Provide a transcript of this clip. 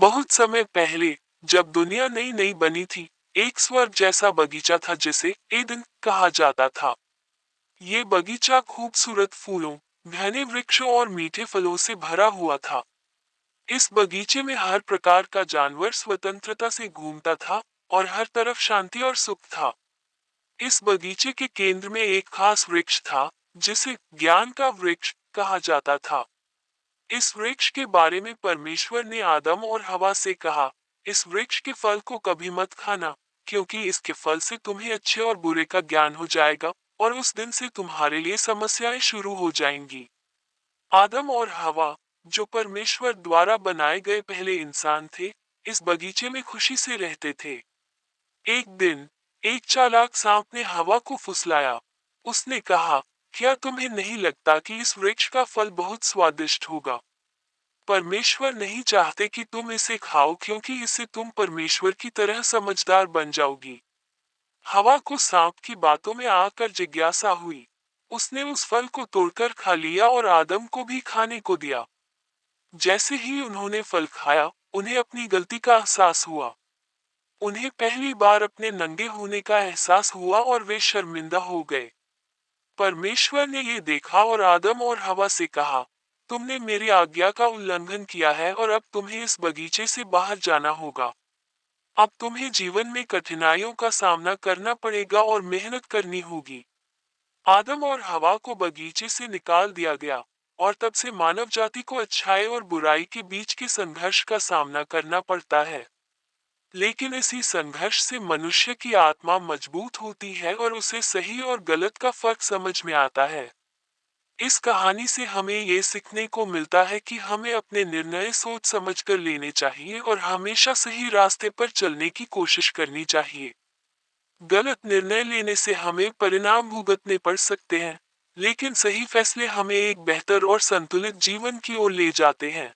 बहुत समय पहले, जब दुनिया नई नई बनी थी, एक स्वर्ग जैसा बगीचा था जिसे एडन कहा जाता था। ये बगीचा खूबसूरत फूलों, घने वृक्षों और मीठे फलों से भरा हुआ था। इस बगीचे में हर प्रकार का जानवर स्वतंत्रता से घूमता था और हर तरफ शांति और सुख था। इस बगीचे के केंद्र में एक खास वृक्ष था, जिसे ज्ञान का वृक्ष कहा जाता था। इस वृक्ष के बारे में परमेश्वर ने आदम और हवा से कहा, इस वृक्ष के फल को कभी मत खाना, क्योंकि इसके फल से तुम्हें अच्छे और बुरे का ज्ञान हो जाएगा, और उस दिन से तुम्हारे लिए समस्याएं शुरू हो जाएंगी। आदम और हवा, जो परमेश्वर द्वारा बनाए गए पहले इंसान थे, इस बगीचे में खुशी से रहते थे। एक दिन, एक चालाक सांप ने हवा को फुसलाया। उसने कहा, क्या तुम्हें नहीं लगता कि इस वृक्ष का फल बहुत स्वादिष्ट होगा? परमेश्वर नहीं चाहते कि तुम इसे खाओ क्योंकि इससे तुम परमेश्वर की तरह समझदार बन जाओगी। हवा को सांप की बातों में आकर जिज्ञासा हुई। उसने उस फल को तोड़कर खा लिया और आदम को भी खाने को दिया। जैसे ही उन्होंने फल खाया, उन्हें अपनी गलती का एहसास हुआ। उन्हें पहली बार अपने नंगे होने का एहसास हुआ और वे शर्मिंदा हो गए। परमेश्वर ने ये देखा और आदम और हवा से कहा, तुमने मेरी आज्ञा का उल्लंघन किया है और अब तुम्हें इस बगीचे से बाहर जाना होगा। अब तुम्हें जीवन में कठिनाइयों का सामना करना पड़ेगा और मेहनत करनी होगी। आदम और हवा को बगीचे से निकाल दिया गया, और तब से मानव जाति को अच्छाई और बुराई के बीच के संघर्ष का सामना करना पड़ता है। लेकिन इसी संघर्ष से मनुष्य की आत्मा मजबूत होती है और उसे सही और गलत का फर्क समझ में आता है। इस कहानी से हमें ये सीखने को मिलता है कि हमें अपने निर्णय सोच समझकर लेने चाहिए और हमेशा सही रास्ते पर चलने की कोशिश करनी चाहिए। गलत निर्णय लेने से हमें परिणाम भुगतने पड़ सकते हैं, लेकिन सही फैसले हमें एक बेहतर और संतुलित जीवन की ओर ले जाते हैं।